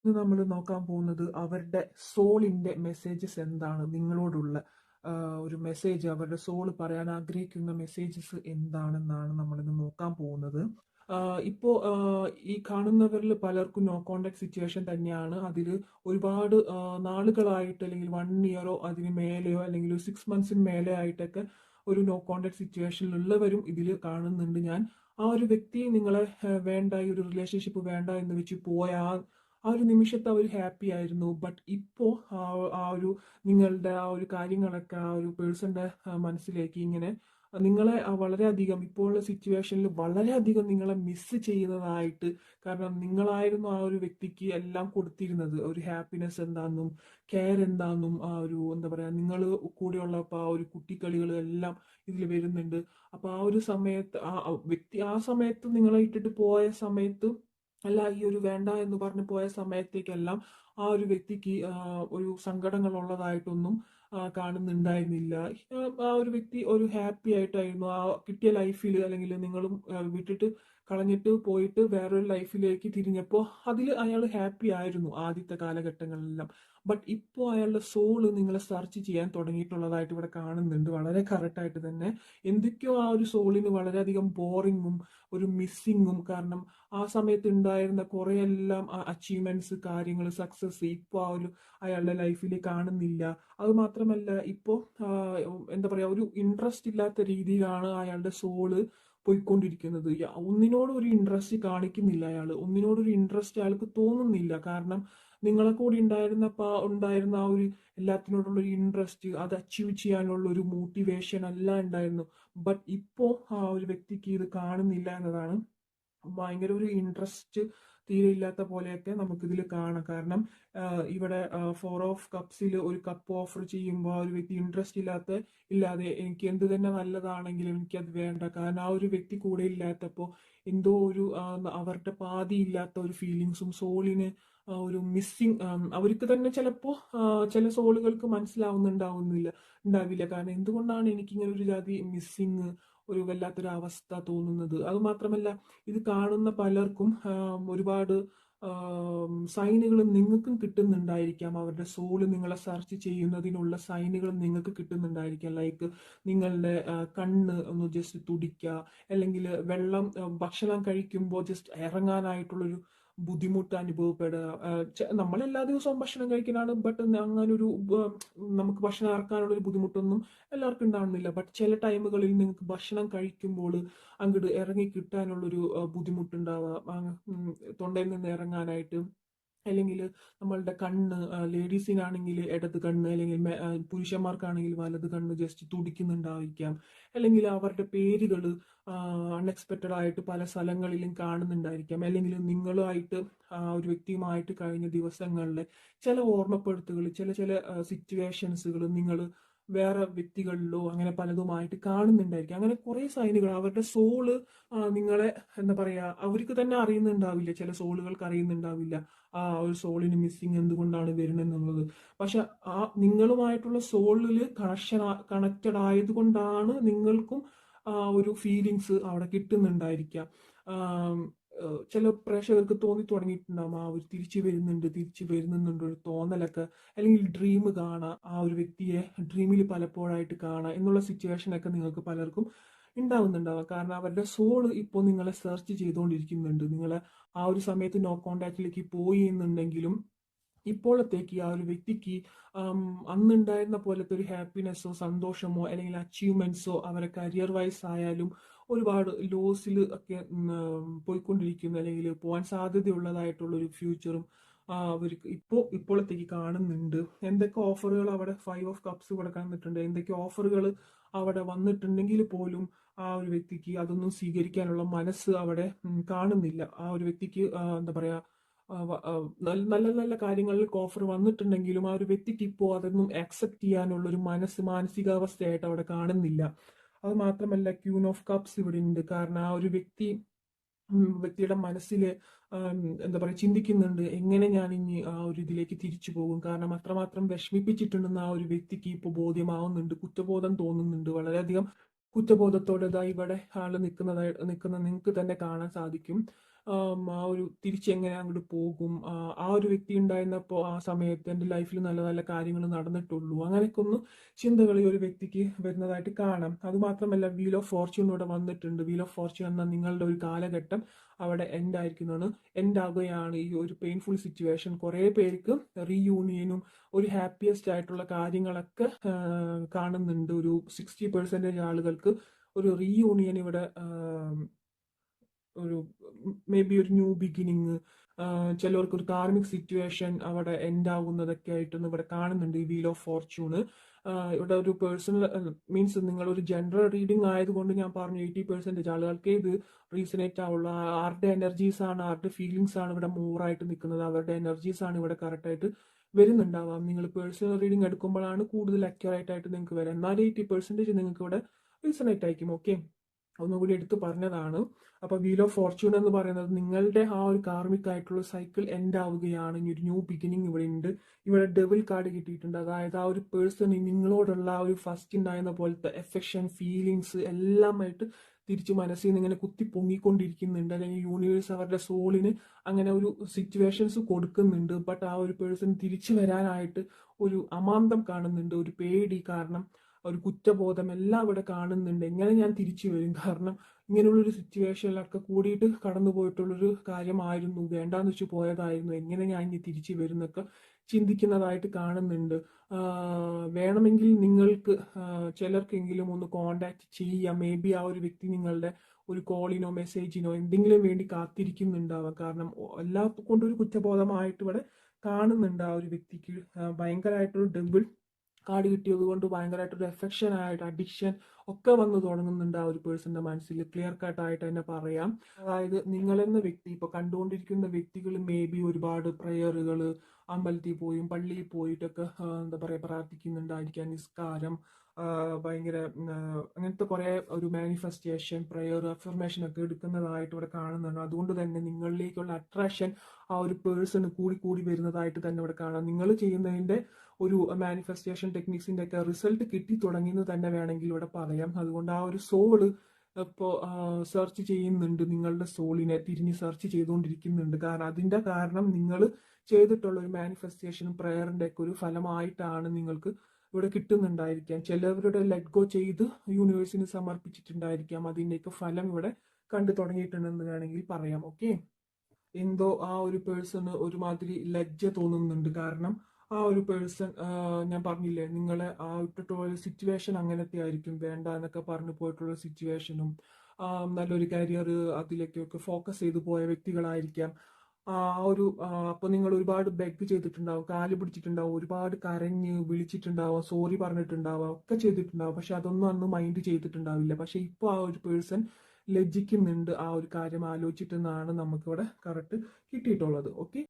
ഇന്ന് നമ്മൾ നോക്കാൻ പോകുന്നത് അവരുടെ സോളിന്റെ മെസ്സേജസ് എന്താണ് നിങ്ങളോടുള്ള ഒരു മെസ്സേജ് അവരുടെ സോൾ പറയാൻ ആഗ്രഹിക്കുന്ന മെസ്സേജസ് എന്താണെന്നാണ് നമ്മൾ ഇന്ന് നോക്കാൻ പോകുന്നത്. ഇപ്പോ ഈ കാണുന്നവരിൽ പലർക്കും നോ കോണ്ടാക്ട് സിറ്റുവേഷൻ തന്നെയാണ്. അതിൽ ഒരുപാട് നാളുകളായിട്ട് അല്ലെങ്കിൽ 1 ഇയറോ അതിന് മേലെയോ അല്ലെങ്കിൽ ഒരു 6 മന്ത്സിന് മേലെ ആയിട്ടൊക്കെ ഒരു നോ കോണ്ടാക്ട് സിറ്റുവേഷനിലുള്ളവരും ഇതിൽ കാണുന്നുണ്ട്. ഞാൻ ആ ഒരു വ്യക്തി നിങ്ങളെ വേണ്ട, ഈ ഒരു റിലേഷൻഷിപ്പ് വേണ്ട എന്ന് വെച്ച് പോയ ആ ഒരു നിമിഷത്തെ അവർ ഹാപ്പി ആയിരുന്നു. ബട്ട് ഇപ്പോൾ ആ ഒരു നിങ്ങളുടെ ആ ഒരു കാര്യങ്ങളൊക്കെ ആ ഒരു പേഴ്സന്റെ മനസ്സിലേക്ക് ഇങ്ങനെ നിങ്ങളെ വളരെയധികം ഇപ്പോഴുള്ള സിറ്റുവേഷനിൽ വളരെയധികം നിങ്ങളെ മിസ് ചെയ്യുന്നതായിട്ട്. കാരണം നിങ്ങളായിരുന്നു ആ ഒരു വ്യക്തിക്ക് എല്ലാം കൊടുത്തിരുന്നത്. ഒരു ഹാപ്പിനെസ് എന്താണെന്നും കെയർ എന്താണെന്നും ആ ഒരു എന്താ പറയാ, നിങ്ങൾ കൂടെയുള്ളപ്പോൾ ആ ഒരു കുട്ടിക്കളികൾ എല്ലാം ഇതിൽ വരുന്നുണ്ട്. അപ്പൊ ആ ഒരു സമയത്ത് ആ വ്യക്തി ആ സമയത്ത് നിങ്ങളെ ഇട്ടിട്ട് പോയ സമയത്ത് അല്ല, ഈ ഒരു വേണ്ട എന്ന് പറഞ്ഞു പോയ സമയത്തേക്കെല്ലാം ആ ഒരു വ്യക്തിക്ക് ഒരു സങ്കടങ്ങൾ ഉള്ളതായിട്ടൊന്നും കാണുന്നുണ്ടായിരുന്നില്ല. ആ ഒരു വ്യക്തി ഒരു ഹാപ്പി ആയിട്ടായിരുന്നു ആ കിട്ടിയ ലൈഫിൽ. അല്ലെങ്കിൽ നിങ്ങളും വിട്ടിട്ട് കളഞ്ഞിട്ട് പോയിട്ട് വേറൊരു ലൈഫിലേക്ക് തിരിഞ്ഞപ്പോൾ അതിൽ അയാൾ ഹാപ്പി ആയിരുന്നു ആദ്യത്തെ കാലഘട്ടങ്ങളിലെല്ലാം. ബട്ട് ഇപ്പോൾ അയാളുടെ സോള് നിങ്ങളെ സെർച്ച് ചെയ്യാൻ തുടങ്ങിയിട്ടുള്ളതായിട്ട് ഇവിടെ കാണുന്നുണ്ട്. വളരെ കറക്റ്റായിട്ട് തന്നെ എന്തൊക്കെയോ ആ ഒരു സോളിന് വളരെയധികം ബോറിങ്ങും ഒരു മിസ്സിങ്ങും. കാരണം ആ സമയത്ത് ഉണ്ടായിരുന്ന കുറെയെല്ലാം അച്ചീവ്മെന്റ്സ്, കാര്യങ്ങൾ, സക്സസ് ഇപ്പോൾ ആ ഒരു അയാളുടെ ലൈഫിൽ കാണുന്നില്ല. അത് മാത്രമല്ല ഇപ്പോൾ എന്താ പറയാ, ഒരു ഇൻട്രസ്റ്റ് ഇല്ലാത്ത രീതിയിലാണ് അയാളുടെ സോള് പോയിക്കൊണ്ടിരിക്കുന്നത്. ഒന്നിനോടും ഒരു ഇൻട്രസ്റ്റ് കാണിക്കുന്നില്ല അയാൾ. ഒന്നിനോടൊരു ഇൻട്രസ്റ്റ് അയാൾക്ക് തോന്നുന്നില്ല. കാരണം നിങ്ങളെ കൂടി ഉണ്ടായിരുന്ന ആ ഒരു എല്ലാത്തിനോടുള്ള ഒരു ഇൻട്രസ്റ്റ്, അത് അച്ചീവ് ചെയ്യാനുള്ള ഒരു മോട്ടിവേഷൻ എല്ലാം ഉണ്ടായിരുന്നു. ബട്ട് ഇപ്പോ ആ ഒരു വ്യക്തിക്ക് ഇത് കാണുന്നില്ല എന്നതാണ്. ഭയങ്കര ഒരു ഇൻട്രസ്റ്റ് തീരെ ഇല്ലാത്ത പോലെയൊക്കെ നമുക്കിതിൽ കാണാം. കാരണം ഇവിടെ 4 ഓഫ് കപ്സിൽ ഒരു കപ്പ് ഓഫർ ചെയ്യുമ്പോൾ ആ ഒരു വ്യക്തി ഇൻട്രസ്റ്റ് ഇല്ലാതെ എനിക്ക് എന്ത് തന്നെ നല്ലതാണെങ്കിലും എനിക്കത് വേണ്ട. കാരണം ആ ഒരു വ്യക്തി കൂടെ ഇല്ലാത്തപ്പോൾ എന്തോ ഒരു അവരുടെ പാതി ഇല്ലാത്ത ഒരു ഫീലിങ്സും സോളിന് ഒരു മിസ്സിങ് അവർക്ക് തന്നെ ചിലപ്പോൾ ചില സോളുകൾക്ക് ഉണ്ടാവില്ല. കാരണം എന്തുകൊണ്ടാണ് എനിക്കിങ്ങനെ ഒരു ജാതി മിസ്സിങ്, ഒരു വല്ലാത്തൊരു അവസ്ഥ തോന്നുന്നത്. അത് മാത്രമല്ല, ഇത് കാണുന്ന പലർക്കും ഒരുപാട് സൈനുകൾ നിങ്ങൾക്കും കിട്ടുന്നുണ്ടായിരിക്കാം. അവരുടെ സോള് നിങ്ങളെ സെർച്ച് ചെയ്യുന്നതിനുള്ള സൈനുകൾ നിങ്ങൾക്ക് കിട്ടുന്നുണ്ടായിരിക്കാം. ലൈക്ക് നിങ്ങളുടെ കണ്ണ് ഒന്ന് ജസ്റ്റ് തുടിക്കുക, അല്ലെങ്കിൽ വെള്ളം ഭക്ഷണം കഴിക്കുമ്പോൾ ജസ്റ്റ് ഇറങ്ങാനായിട്ടുള്ളൊരു ബുദ്ധിമുട്ട് അനുഭവപ്പെടുക. നമ്മൾ എല്ലാ ദിവസവും ഭക്ഷണം കഴിക്കുന്നതാണ്. ബട്ട് അങ്ങനൊരു നമുക്ക് ഭക്ഷണം ഇറക്കാനുള്ള ഒരു ബുദ്ധിമുട്ടൊന്നും എല്ലാവർക്കും ഉണ്ടാവുന്നില്ല. ബട്ട് ചില ടൈമുകളിൽ നിങ്ങൾക്ക് ഭക്ഷണം കഴിക്കുമ്പോൾ അങ്ങോട്ട് ഇറങ്ങി കിട്ടാനുള്ളൊരു ബുദ്ധിമുട്ടുണ്ടാവുക, തൊണ്ടയിൽ നിന്ന് ഇറങ്ങാനായിട്ട്. അല്ലെങ്കിൽ നമ്മളുടെ കണ്ണ്, ലേഡീസിനാണെങ്കിൽ ഇടത് കണ്ണ്, അല്ലെങ്കിൽ പുരുഷന്മാർക്കാണെങ്കിൽ വലത് കണ്ണ് ജസ്റ്റ് തുടിക്കുന്നുണ്ടായിരിക്കാം. അല്ലെങ്കിൽ അവരുടെ പേരുകൾ അൺഎക്സ്പെക്റ്റഡ് ആയിട്ട് പല സ്ഥലങ്ങളിലും കാണുന്നുണ്ടായിരിക്കാം. അല്ലെങ്കിൽ നിങ്ങളുമായിട്ട് ഒരു വ്യക്തിയുമായിട്ട് കഴിഞ്ഞ ദിവസങ്ങളിലെ ചില ഓർമ്മപ്പെടുത്തുകൾ, ചില ചില സിറ്റുവേഷൻസുകൾ നിങ്ങൾ വേറെ വ്യക്തികളിലോ അങ്ങനെ പലതുമായിട്ട് കാണുന്നുണ്ടായിരിക്കും. അങ്ങനെ കുറെ സൈനുകൾ അവരുടെ സോള് നിങ്ങളെ എന്താ പറയാ, അവർക്ക് തന്നെ അറിയുന്നുണ്ടാവില്ല. ചില സോളുകൾക്ക് അറിയുന്നുണ്ടാവില്ല ആ ഒരു സോളിന് മിസ്സിങ് എന്തുകൊണ്ടാണ് വരുന്നത്. പക്ഷെ ആ നിങ്ങളുമായിട്ടുള്ള സോളിൽ കണക്റ്റഡ് ആയതുകൊണ്ടാണ് നിങ്ങൾക്കും ഒരു ഫീലിങ്സ് അവിടെ കിട്ടുന്നുണ്ടായിരിക്കാം. ചില പ്രേക്ഷകർക്ക് തോന്നി തുടങ്ങിയിട്ടുണ്ടാവും ആ ഒരു തിരിച്ചു വരുന്നുണ്ട് ഒരു തോന്നലൊക്കെ. അല്ലെങ്കിൽ ഡ്രീം കാണാം, ആ ഒരു വ്യക്തിയെ ഡ്രീമിൽ പലപ്പോഴായിട്ട് കാണാം എന്നുള്ള സിറ്റുവേഷനൊക്കെ നിങ്ങൾക്ക് പലർക്കും ഉണ്ടാവുന്നുണ്ടാവാം. കാരണം അവരുടെ സോള് ഇപ്പോൾ നിങ്ങളെ സെർച്ച് ചെയ്തുകൊണ്ടിരിക്കുന്നുണ്ട്. നിങ്ങളെ ആ ഒരു സമയത്ത് നോ കോണ്ടാക്റ്റിലേക്ക് പോയി എന്നുണ്ടെങ്കിലും ഇപ്പോഴത്തേക്ക് ആ ഒരു വ്യക്തിക്ക് അന്നുണ്ടായിരുന്ന പോലത്തെ ഒരു ഹാപ്പിനെസ്സോ സന്തോഷമോ അല്ലെങ്കിൽ അച്ചീവ്മെന്റ്സോ അവരെ കരിയർ വൈസ് ആയാലും ഒരുപാട് ലോസിൽ ഒക്കെ പോയിക്കൊണ്ടിരിക്കുന്നു, അല്ലെങ്കിൽ പോകാൻ സാധ്യതയുള്ളതായിട്ടുള്ള ഒരു ഫ്യൂച്ചറും അവർക്ക് ഇപ്പോഴത്തേക്ക് കാണുന്നുണ്ട്. എന്തൊക്കെ ഓഫറുകൾ അവിടെ 5 ഓഫ് കപ്സ് ഇവിടെ കാണുന്നിട്ടുണ്ട്, എന്തൊക്കെ ഓഫറുകൾ അവിടെ വന്നിട്ടുണ്ടെങ്കിൽ പോലും ആ ഒരു വ്യക്തിക്ക് അതൊന്നും സ്വീകരിക്കാനുള്ള മനസ്സ് അവിടെ കാണുന്നില്ല. ആ ഒരു വ്യക്തിക്ക് എന്താ പറയാ, നല്ല നല്ല കാര്യങ്ങളിൽ ഓഫർ വന്നിട്ടുണ്ടെങ്കിലും ആ ഒരു വ്യക്തിക്ക് ഇപ്പോൾ അതൊന്നും ആക്സെപ്റ്റ് ചെയ്യാനുള്ള ഒരു മാനസികാവസ്ഥയായിട്ട് അവിടെ കാണുന്നില്ല. അത് മാത്രമല്ല, ക്യൂൻ ഓഫ് കപ്സ് ഇവിടെ ഉണ്ട്. കാരണം ആ ഒരു വ്യക്തിയുടെ മനസ്സിൽ എന്താ പറയുക, ചിന്തിക്കുന്നുണ്ട് എങ്ങനെ ഞാൻ ഇനി ആ ഒരു ഇതിലേക്ക് തിരിച്ചു പോകും. കാരണം അത്രമാത്രം വിഷമിപ്പിച്ചിട്ടുണ്ടെന്ന് ആ ഒരു വ്യക്തിക്ക് ഇപ്പോൾ ബോധ്യമാവുന്നുണ്ട്. കുറ്റബോധം തോന്നുന്നുണ്ട്. വളരെയധികം കുറ്റബോധത്തോടെ ഇവിടെ ആള് നിൽക്കുന്ന നിങ്ങൾക്ക് തന്നെ കാണാൻ സാധിക്കും. ആ ഒരു തിരിച്ചെങ്ങനെ അങ്ങോട്ട് പോകും, ആ ഒരു വ്യക്തി ഉണ്ടായിരുന്നപ്പോൾ ആ സമയത്ത് എൻ്റെ ലൈഫിൽ നല്ല നല്ല കാര്യങ്ങൾ നടന്നിട്ടുള്ളൂ, അങ്ങനെയൊക്കെ ഒന്ന് ചിന്തകൾ ഈ ഒരു വ്യക്തിക്ക് വരുന്നതായിട്ട് കാണാം. അതുമാത്രമല്ല വീൽ ഓഫ് ഫോർച്യൂൺ ഇവിടെ വന്നിട്ടുണ്ട്. വീൽ ഓഫ് ഫോർച്യൂൺ എന്ന നിങ്ങളുടെ ഒരു കാലഘട്ടം അവിടെ എൻഡ് ആയിരിക്കുന്നതാണ്, എൻഡ് ആകുകയാണ് ഈ ഒരു പെയിൻഫുൾ സിറ്റുവേഷൻ. കുറേ പേർക്ക് റീയൂണിയനും ഒരു ഹാപ്പിയസ്റ്റ് ആയിട്ടുള്ള കാര്യങ്ങളൊക്കെ കാണുന്നുണ്ട്. ഒരു 60% ആളുകൾക്ക് ഒരു റീയൂണിയൻ ഇവിടെ ഒരു മേ ബി ഒരു ന്യൂ ബിഗിനിങ്, ചിലർക്ക് ഒരു കാർമിക് സിറ്റുവേഷൻ അവിടെ എൻഡ് ആവുന്നതൊക്കെ ആയിട്ടൊന്നും ഇവിടെ കാണുന്നുണ്ട് ഈ വീൽ ഓഫ് ഫോർച്യൂണ്. ഇവിടെ ഒരു പേഴ്സണൽ മീൻസ് നിങ്ങൾ ഒരു ജനറൽ റീഡിംഗ് ആയതുകൊണ്ട് ഞാൻ പറഞ്ഞു 80% ആളുകൾക്ക് ഇത് റീസണേറ്റ് ആവുള്ളൂ. ആരുടെ എനർജീസ് ആണ്, ആരുടെ ഫീലിങ്സ് ആണ് ഇവിടെ മൂറായിട്ട് നിൽക്കുന്നത്, അവരുടെ എനർജീസ് ആണ് ഇവിടെ കറക്റ്റായിട്ട് വരുന്നുണ്ടാവാം. നിങ്ങൾ പേഴ്സണൽ റീഡിംഗ് എടുക്കുമ്പോഴാണ് കൂടുതൽ അക്യുറേറ്റ് ആയിട്ട് നിങ്ങൾക്ക് വരാം. എന്നാൽ 80% നിങ്ങൾക്ക് ഇവിടെ റീസണേറ്റ് ആയിരിക്കും. ഓക്കെ, ഒന്നുകൂടി എടുത്തു പറഞ്ഞതാണ്. അപ്പൊ വീൽ ഓഫ് ഫോർച്യൂൺ എന്ന് പറയുന്നത് നിങ്ങളുടെ ആ ഒരു കാർമിക് ആയിട്ടുള്ള സൈക്കിൾ എൻഡ് ആവുകയാണ്. ഇനി ഒരു ന്യൂ ബിഗിനിങ് ഇവിടെ ഉണ്ട്. ഇവിടെ ഡെവിൾ കാർഡ് കിട്ടിയിട്ടുണ്ട്. അതായത് ആ ഒരു പേഴ്സൺ നിങ്ങളോടുള്ള ആ ഒരു ഫസ്റ്റ് ഉണ്ടായിരുന്ന പോലത്തെ എഫെക്ഷൻ, ഫീലിങ്സ് എല്ലാമായിട്ട് തിരിച്ചു മനസ്സിൽ നിന്ന് ഇങ്ങനെ കുത്തി പൊങ്ങിക്കൊണ്ടിരിക്കുന്നുണ്ട്. അല്ലെങ്കിൽ യൂണിവേഴ്സ് അവരുടെ സോളിന് അങ്ങനെ ഒരു സിറ്റുവേഷൻസ് കൊടുക്കുന്നുണ്ട്. ബട്ട് ആ ഒരു പേഴ്സൺ തിരിച്ചു വരാനായിട്ട് ഒരു അമാന്തം കാണുന്നുണ്ട്, ഒരു പേടി, കാരണം ഒരു കുറ്റബോധം എല്ലാം ഇവിടെ കാണുന്നുണ്ട്. എങ്ങനെ ഞാൻ തിരിച്ചു വരും, കാരണം ഇങ്ങനെയുള്ളൊരു സിറ്റുവേഷനിലൊക്കെ കൂടിയിട്ട് കടന്നു പോയിട്ടുള്ളൊരു കാര്യമായിരുന്നു, വേണ്ടാന്ന് വെച്ച് പോയതായിരുന്നു, എങ്ങനെ ഞാൻ ഇനി തിരിച്ചു വരുന്നൊക്കെ ചിന്തിക്കുന്നതായിട്ട് കാണുന്നുണ്ട്. വേണമെങ്കിൽ നിങ്ങൾക്ക് ചിലർക്കെങ്കിലും ഒന്ന് കോണ്ടാക്ട് ചെയ്യാം. മേ ബി ആ ഒരു വ്യക്തി നിങ്ങളുടെ ഒരു കോളിനോ മെസ്സേജിനോ എന്തെങ്കിലും വേണ്ടി കാത്തിരിക്കുന്നുണ്ടാവാം. കാരണം എല്ലാ കൊണ്ടൊരു കുറ്റബോധമായിട്ട് ഇവിടെ കാണുന്നുണ്ട് ആ ഒരു വ്യക്തിക്ക്. ഭയങ്കരമായിട്ടൊരു ഡബിൾ കാർഡ് കിട്ടിയത് കൊണ്ട് ഭയങ്കരമായിട്ടൊരു എഫെക്ഷൻ ആയിട്ട് അഡിക്ഷൻ ഒക്കെ വന്നു തുടങ്ങുന്നുണ്ട് ആ ഒരു പേഴ്സന്റെ മനസ്സിൽ. ക്ലിയർ കട്ട് ആയിട്ട് തന്നെ പറയാം. അതായത് നിങ്ങളെന്ന വ്യക്തി, ഇപ്പൊ കണ്ടുകൊണ്ടിരിക്കുന്ന വ്യക്തികൾ മേ ബി ഒരുപാട് പ്രയറുകൾ അമ്പലത്തിൽ പോയും പള്ളിയിൽ പോയിട്ടൊക്കെ എന്താ പറയാ പ്രാർത്ഥിക്കുന്നുണ്ടായിരിക്കാം. നിസ്കാരം, ഭയങ്കര അങ്ങനത്തെ കുറെ ഒരു മാനിഫെസ്റ്റേഷൻ, പ്രയർ, അഫർമേഷൻ ഒക്കെ എടുക്കുന്നതായിട്ട് ഇവിടെ കാണുന്നുണ്ട്. അതുകൊണ്ട് തന്നെ നിങ്ങളിലേക്കുള്ള അട്രാക്ഷൻ ആ ഒരു പേഴ്സൺ കൂടി കൂടി വരുന്നതായിട്ട് തന്നെ ഇവിടെ കാണാം. നിങ്ങൾ ചെയ്യുന്നതിന്റെ ഒരു മാനിഫെസ്റ്റേഷൻ ടെക്നിക്സിന്റെ ഒക്കെ റിസൾട്ട് കിട്ടി തുടങ്ങിയെന്ന് തന്നെ വേണമെങ്കിൽ ഇവിടെ പറയാം. അതുകൊണ്ട് ആ ഒരു സോള് ഇപ്പോൾ സെർച്ച് ചെയ്യുന്നുണ്ട്, നിങ്ങളുടെ സോളിനെ തിരിഞ്ഞ് സെർച്ച് ചെയ്തുകൊണ്ടിരിക്കുന്നുണ്ട്. കാരണം അതിന്റെ കാരണം നിങ്ങൾ ചെയ്തിട്ടുള്ള ഒരു മാനിഫെസ്റ്റേഷനും പ്രയറിന്റെ ഒക്കെ ഒരു ഫലമായിട്ടാണ് നിങ്ങൾക്ക് ഇവിടെ കിട്ടുന്നുണ്ടായിരിക്കാം. ചിലവരുടെ ലെറ്റ് ഗോ ചെയ്ത് യൂണിവേഴ്സിന് സമർപ്പിച്ചിട്ടുണ്ടായിരിക്കാം. അതിന്റെയൊക്കെ ഫലം ഇവിടെ കണ്ടു തുടങ്ങിയിട്ടുണ്ടെന്ന് വേണമെങ്കിൽ പറയാം. ഓക്കെ, എന്തോ ആ ഒരു പേഴ്സണ് ഒരുമാതിരി ലജ്ജ തോന്നുന്നുണ്ട്. കാരണം ആ ഒരു പേഴ്സൺ, ഞാൻ പറഞ്ഞില്ലേ നിങ്ങളെ ആ ഇട്ടിട്ടുള്ള സിറ്റുവേഷൻ അങ്ങനത്തെ ആയിരിക്കും, വേണ്ട എന്നൊക്കെ പറഞ്ഞു പോയിട്ടുള്ള സിറ്റുവേഷനും നല്ലൊരു കരിയർ അതിലേക്കൊക്കെ ഫോക്കസ് ചെയ്തു പോയ വ്യക്തികളായിരിക്കാം. ആ ഒരു അപ്പൊ നിങ്ങൾ ഒരുപാട് ബെഗ് ചെയ്തിട്ടുണ്ടാവും, കാല് പിടിച്ചിട്ടുണ്ടാവും, ഒരുപാട് കരഞ്ഞ് വിളിച്ചിട്ടുണ്ടാവും, സോറി പറഞ്ഞിട്ടുണ്ടാവാം, ഒക്കെ ചെയ്തിട്ടുണ്ടാവും. പക്ഷെ അതൊന്നും അന്ന് മൈൻഡ് ചെയ്തിട്ടുണ്ടാവില്ല. പക്ഷെ ഇപ്പോൾ ആ ഒരു പേഴ്സൺ ലജ്ജിക്കുന്നുണ്ട് ആ ഒരു കാര്യം ആലോചിച്ചിട്ടെന്നാണ് നമുക്കിവിടെ കറക്റ്റ് കിട്ടിയിട്ടുള്ളത്. ഓക്കെ.